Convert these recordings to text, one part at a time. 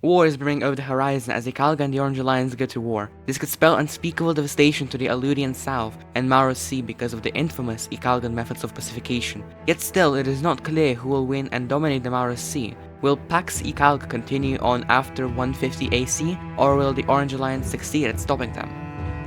War is brimming over the horizon as Ikalga and the Orange Alliance go to war. This could spell unspeakable devastation to the Aludian south and Maros Sea because of the infamous Ikalgan methods of pacification. Yet still, it is not clear who will win and dominate the Maros Sea. Will Pax Ikalga continue on after 150 AC, or will the Orange Alliance succeed at stopping them?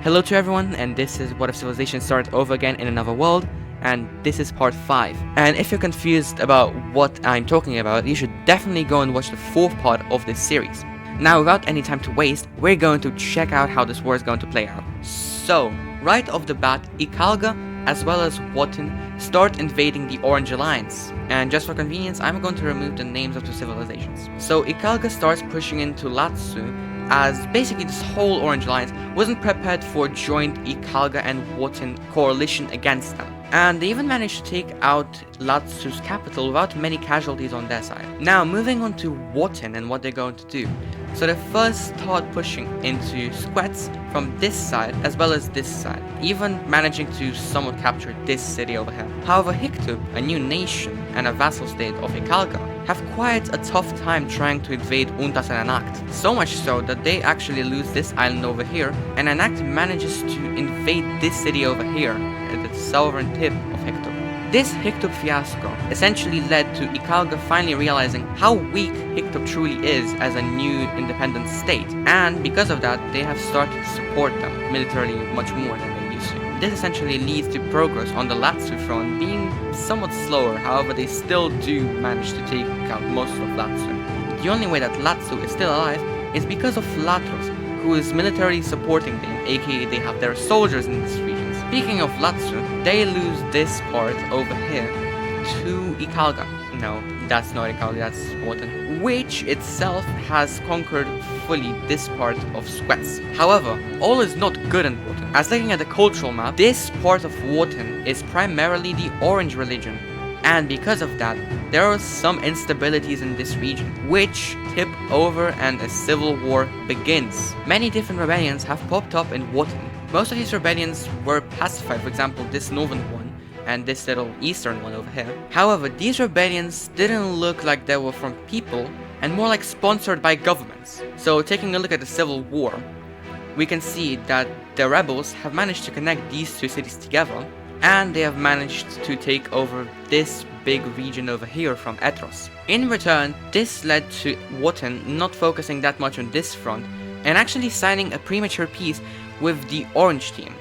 Hello to everyone, and this is What If Civilization Started Over Again in Another World, and this is part 5. And if you're confused about what I'm talking about, you should definitely go and watch the 4th part of this series. Now, without any time to waste, we're going to check out how this war is going to play out. So, right off the bat, Ikalga as well as Wotan start invading the Orange Alliance. And just for convenience, I'm going to remove the names of the civilizations. So Ikalga starts pushing into Latsu, as basically this whole Orange Alliance wasn't prepared for joint Ikalga and Wotan coalition against them. And they even managed to take out Latsu's capital without many casualties on their side. Now moving on to Wotan and what they're going to do. So they first start pushing into Squets from this side as well as this side, even managing to somewhat capture this city over here. However, Hiktub, a new nation and a vassal state of Ikalga, have quite a tough time trying to invade Untas and Anact. So much so that they actually lose this island over here, and Anact manages to invade this city over here at the southern tip of Hiktub. This Hiktub fiasco essentially led to Ikalga finally realizing how weak Hiktub truly is as a new independent state, and because of that, they have started to support them militarily much more than they used to. This essentially leads to progress on the Latsu front being somewhat slower, however they still do manage to take out most of Latsu. The only way that Latsu is still alive is because of Latros, who is militarily supporting them, aka they have their soldiers in this region. Speaking of Latsu, they lose this part over here to Ikalga. No, that's not Ikalga, that's Wotan, which itself has conquered fully this part of Squets. However, all is not good in Wotan. As looking at the cultural map, this part of Wotan is primarily the Orange religion, and because of that, there are some instabilities in this region, which tip over and a civil war begins. Many different rebellions have popped up in Wotan. Most of these rebellions were pacified, for example this northern one and this little eastern one over here. However, these rebellions didn't look like they were from people and more like sponsored by governments. So taking a look at the civil war, we can see that the rebels have managed to connect these two cities together, and they have managed to take over this big region over here from Etros. In return, this led to Wotan not focusing that much on this front and actually signing a premature peace with the Orange team.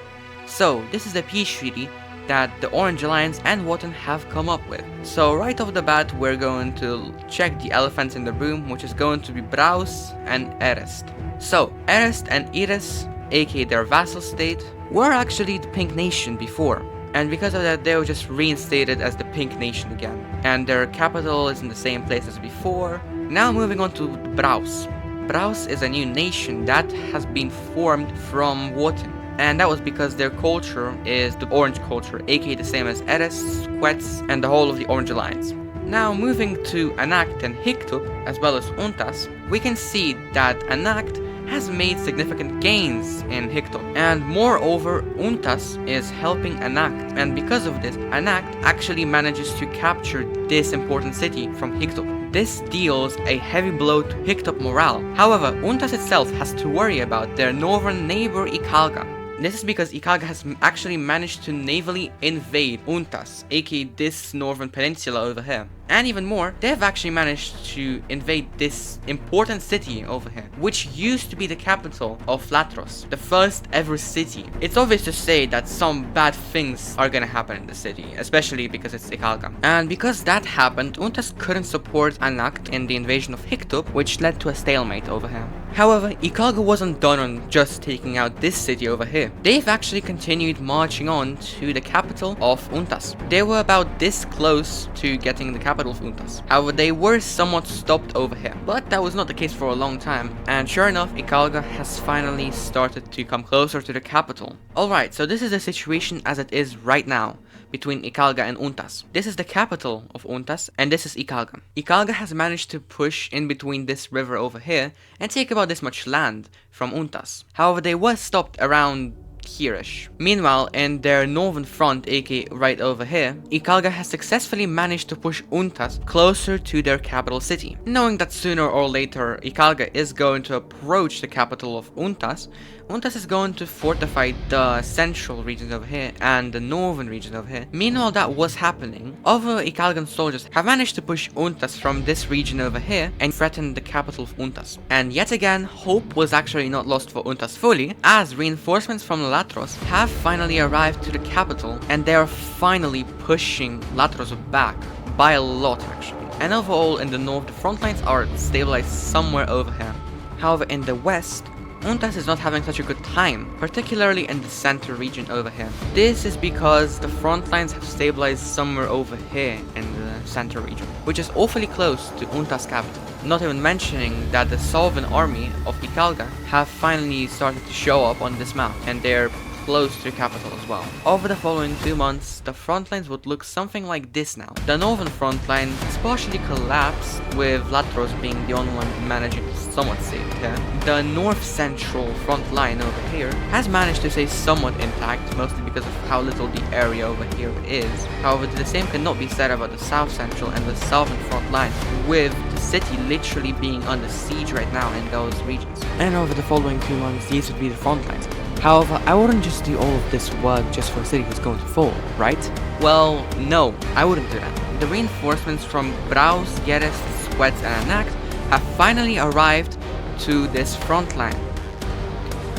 So this is the peace treaty that the Orange Alliance and Wotan have come up with. So right off the bat, we're going to check the elephants in the room, which is going to be Braus and Erest. So Erest and Iris, aka their vassal state, were actually the Pink Nation before, and because of that they were just reinstated as the Pink Nation again, and their capital is in the same place as before. Now moving on to Braus. Braus is a new nation that has been formed from Wotan, and that was because their culture is the Orange culture, aka the same as Erest, Squets, and the whole of the Orange Alliance. Now moving to Anact and Hiktub, as well as Untas, we can see that Anact has made significant gains in Hiktub, and moreover Untas is helping Anact, and because of this, Anact actually manages to capture this important city from Hiktub. This deals a heavy blow to Hiktub morale. However, Untas itself has to worry about their northern neighbor Ikalga. This is because Ikalga has actually managed to navally invade Untas, aka this northern peninsula over here. And even more, they have actually managed to invade this important city over here, which used to be the capital of Latros, the first ever city. It's obvious to say that some bad things are gonna happen in the city, especially because it's Ikalga. And because that happened, Untas couldn't support Anact in the invasion of Hiktub, which led to a stalemate over here. However, Ikalga wasn't done on just taking out this city over here. They've actually continued marching on to the capital of Untas. They were about this close to getting the capital of Untas. However, they were somewhat stopped over here, but that was not the case for a long time, and sure enough, Ikalga has finally started to come closer to the capital. Alright, so this is the situation as it is right now between Ikalga and Untas. This is the capital of Untas, and this is Ikalga. Ikalga has managed to push in between this river over here and take about this much land from Untas. However, they were stopped around here-ish. Meanwhile, in their northern front, aka right over here, Ikalga has successfully managed to push Untas closer to their capital city. Knowing that sooner or later Ikalga is going to approach the capital of Untas, Untas is going to fortify the central regions over here and the northern regions over here. Meanwhile that was happening, other Ikalgan soldiers have managed to push Untas from this region over here and threaten the capital of Untas. And yet again, hope was actually not lost for Untas fully, as reinforcements from Latros have finally arrived to the capital and they are finally pushing Latros back by a lot actually. And overall in the north, the front lines are stabilized somewhere over here. However, in the west, Untas is not having such a good time, particularly in the center region over here. This is because the front lines have stabilized somewhere over here in the center region, which is awfully close to Untas' capital. Not even mentioning that the southern army of Ikalga have finally started to show up on this map, and they're close to the capital as well. Over the following 2 months, the front lines would look something like this now. The northern front line is partially collapsed, with Latros being the only one managing to somewhat save it here. The north central front line over here has managed to stay somewhat intact, mostly because of how little the area over here is. However, the same cannot be said about the south central and the southern front line, with the city literally being under siege right now in those regions. And over the following 2 months, these would be the front lines. However, I wouldn't just do all of this work just for a city who's going to fall, right? Well, no, I wouldn't do that. The reinforcements from Braus, Geres, Sweats, and Anact have finally arrived to this front line.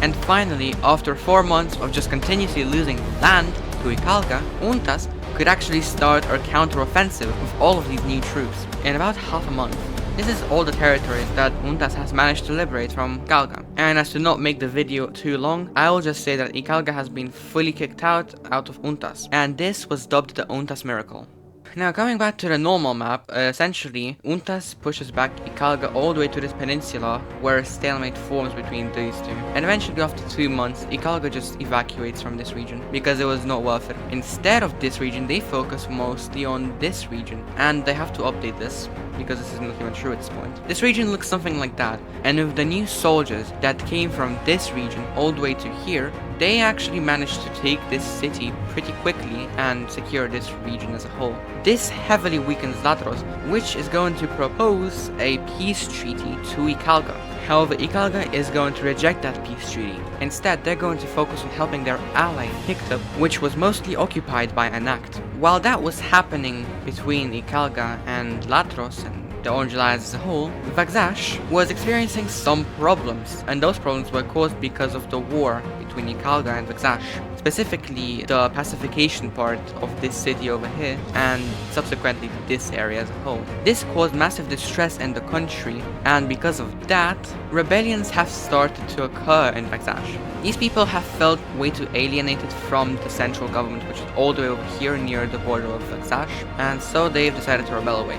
And finally, after 4 months of just continuously losing land to Ikalga, Untas could actually start a counter-offensive with all of these new troops in about half a month. This is all the territories that Untas has managed to liberate from Ikalga. And as to not make the video too long, I will just say that Ikalga has been fully kicked out of Untas, and this was dubbed the Untas Miracle. Now, coming back to the normal map, essentially, Untas pushes back Ikalga all the way to this peninsula, where a stalemate forms between these two. And eventually, after 2 months, Ikalga just evacuates from this region, because it was not worth it. Instead of this region, they focus mostly on this region, and they have to update this, because this is not even true at this point. This region looks something like that, and with the new soldiers that came from this region all the way to here, they actually managed to take this city pretty quickly and secure this region as a whole. This heavily weakens Latros, which is going to propose a peace treaty to Ikalga. However, Ikalga is going to reject that peace treaty. Instead, they're going to focus on helping their ally Hictup, which was mostly occupied by Anact. While that was happening between Ikalga and Latros and the Orange Alliance as a whole, Vakzash was experiencing some problems, and those problems were caused because of the war between Ikalga and Vakzash. Specifically, the pacification part of this city over here, and subsequently this area as a whole. This caused massive distress in the country, and because of that, rebellions have started to occur in Vakzash. These people have felt way too alienated from the central government, which is all the way over here near the border of Vakzash, and so they've decided to rebel away.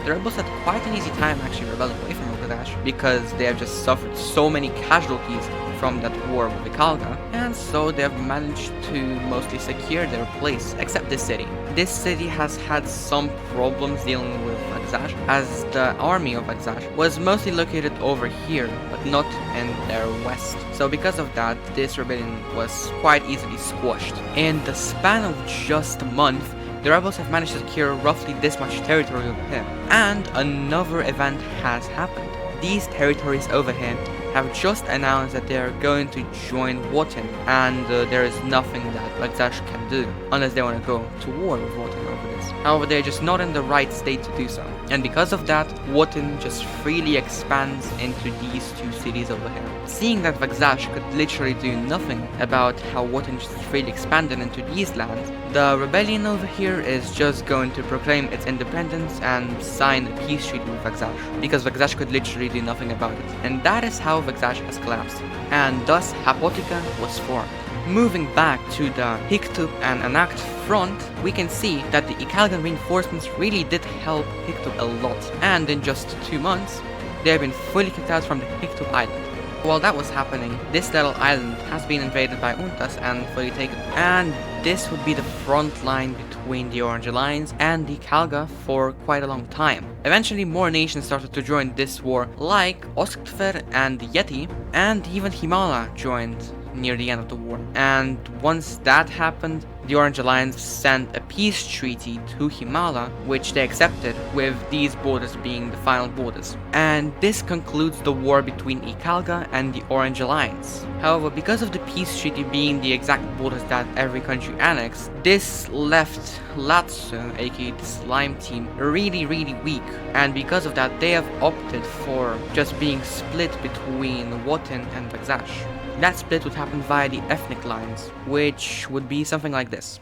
The rebels had quite an easy time actually rebelling away from Vakzash, because they have just suffered so many casualties from that war with Ikalga, and so they have managed to mostly secure their place, except this city. This city has had some problems dealing with Vakzash, as the army of Vakzash was mostly located over here, but not in their west. So because of that, this rebellion was quite easily squashed. In the span of just a month, the rebels have managed to secure roughly this much territory over here. And another event has happened. These territories over here have just announced that they are going to join Wotan, and there is nothing that Vakzash can do unless they want to go to war with Wotan over this. However, they're just not in the right state to do so, and because of that, Wotan just freely expands into these two cities over here. Seeing that Vakzash could literally do nothing about how Wotan just freely expanded into these lands, the rebellion over here is just going to proclaim its independence and sign a peace treaty with Vakzash, because Vakzash could literally do nothing about it, and that is how Vakzash has collapsed, and thus Hapotica was formed. Moving back to the Hictup and Anact front, we can see that the Ikalgan reinforcements really did help Hictup a lot, and in just 2 months, they have been fully kicked out from the Hictup island. While that was happening, this little island has been invaded by Untas and fully taken, and this would be the front line between the Orange Alliance and the Ikalga for quite a long time. Eventually, more nations started to join this war, like Osktver and Yeti, and even Himala joined near the end of the war. And once that happened, the Orange Alliance sent a peace treaty to Himala, which they accepted, with these borders being the final borders. And this concludes the war between Icalga and the Orange Alliance. However, because of the peace treaty being the exact borders that every country annexed, this left Lazio, aka the Slime Team, really weak, and because of that they have opted for just being split between Wotan and Bagzash. That split would happen via the ethnic lines, which would be something like this.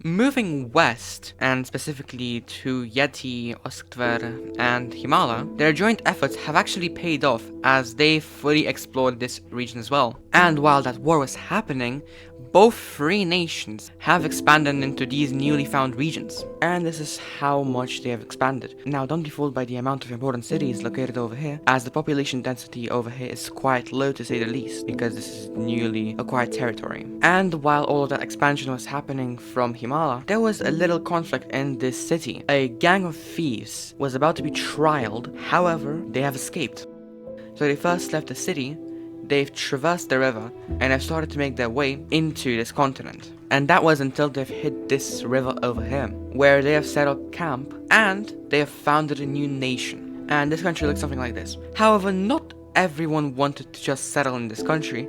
Moving west, and specifically to Yeti, Osktver, and Himala, their joint efforts have actually paid off as they fully explored this region as well. And while that war was happening, both three nations have expanded into these newly found regions. And this is how much they have expanded. Now don't be fooled by the amount of important cities located over here, as the population density over here is quite low to say the least, because this is newly acquired territory. And while all of that expansion was happening from Himala, there was a little conflict in this city. A gang of thieves was about to be trialed, however, they have escaped. So they first left the city, they've traversed the river, and have started to make their way into this continent. And that was until they've hit this river over here, where they have set up camp, and they have founded a new nation. And this country looks something like this. However, not everyone wanted to just settle in this country,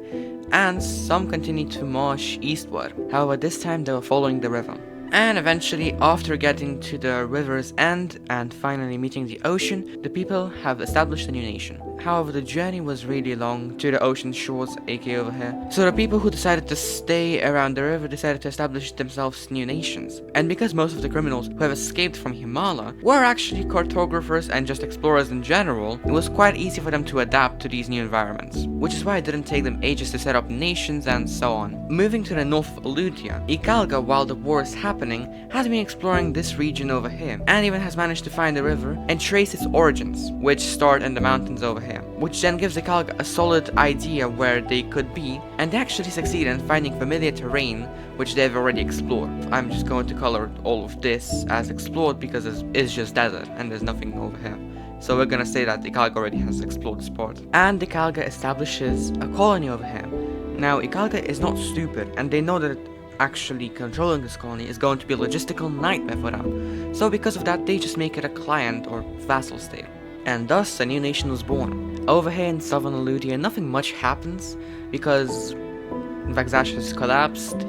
and some continued to march eastward. However, this time they were following the river. And eventually, after getting to the river's end and finally meeting the ocean, the people have established a new nation. However, the journey was really long to the ocean shores, aka over here. So the people who decided to stay around the river decided to establish themselves new nations. And because most of the criminals who have escaped from Himala were actually cartographers and just explorers in general, it was quite easy for them to adapt to these new environments. Which is why it didn't take them ages to set up nations and so on. Moving to the north of Aludia, Icalga, while the war is happening, has been exploring this region over here, and even has managed to find the river and trace its origins, which start in the mountains over here, which then gives Icalga a solid idea where they could be, and they actually succeed in finding familiar terrain which they've already explored. I'm just going to color all of this as explored because it's just desert and there's nothing over here. So we're gonna say that Icalga already has explored this part. And Icalga establishes a colony over here. Now Icalga is not stupid, and they know that actually controlling this colony is going to be a logistical nightmare for them. So because of that, they just make it a client or vassal state. And thus a new nation was born. Over here in southern Aludia, nothing much happens because Bagzash has collapsed,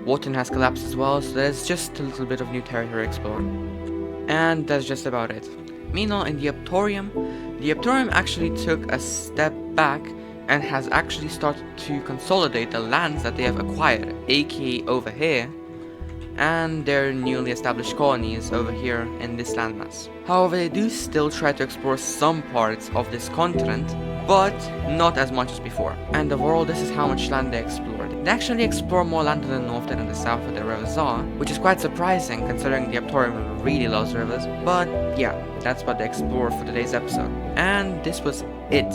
Wotan has collapsed as well, so there's just a little bit of new territory explored. And that's just about it. Meanwhile, in the Adizzpro actually took a step back and has actually started to consolidate the lands that they have acquired, aka over here, and their newly established colonies over here in this landmass. However, they do still try to explore some parts of this continent, but not as much as before. And overall, this is how much land they explored. They actually explore more land in the north than in the south where the rivers are, which is quite surprising considering the Adizzpro really loves rivers, but yeah, that's what they explored for today's episode. And this was it.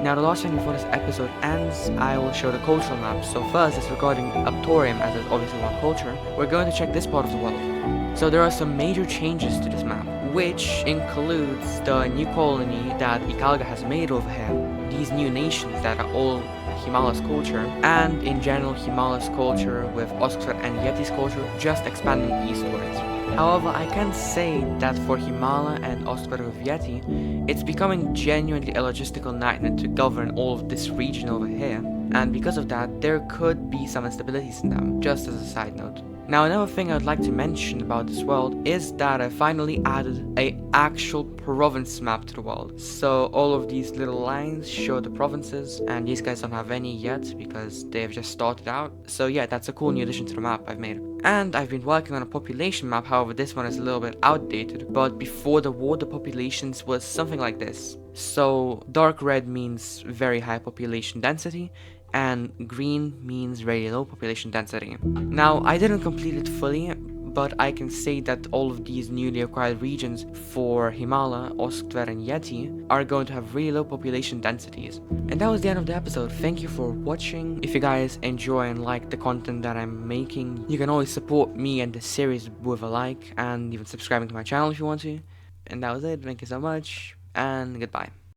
Now the last thing before this episode ends, I will show the cultural map. So first it's regarding Adizzpro, as it's obviously one culture. We're going to check this part of the world. So there are some major changes to this map, which includes the new colony that Icalga has made over here, these new nations that are all Himala's culture, and in general Himala's culture with Osktver and Yeti's culture just expanding eastwards. However, I can say that for Himala and Osktver with Yeti, it's becoming genuinely a logistical nightmare to govern all of this region over here, and because of that, there could be some instabilities in them, just as a side note. Now, another thing I would like to mention about this world is that I finally added an actual province map to the world. So all of these little lines show the provinces, and these guys don't have any yet because they've just started out. So yeah, that's a cool new addition to the map I've made. And I've been working on a population map, however this one is a little bit outdated, but before the war the populations was something like this. So dark red means very high population density, and green means very low population density. Now, I didn't complete it fully, but I can say that all of these newly acquired regions for Himala, Osktver and Yeti are going to have really low population densities. And that was the end of the episode. Thank you for watching. If you guys enjoy and like the content that I'm making, you can always support me and the series with a like and even subscribing to my channel if you want to. And that was it. Thank you so much, and goodbye.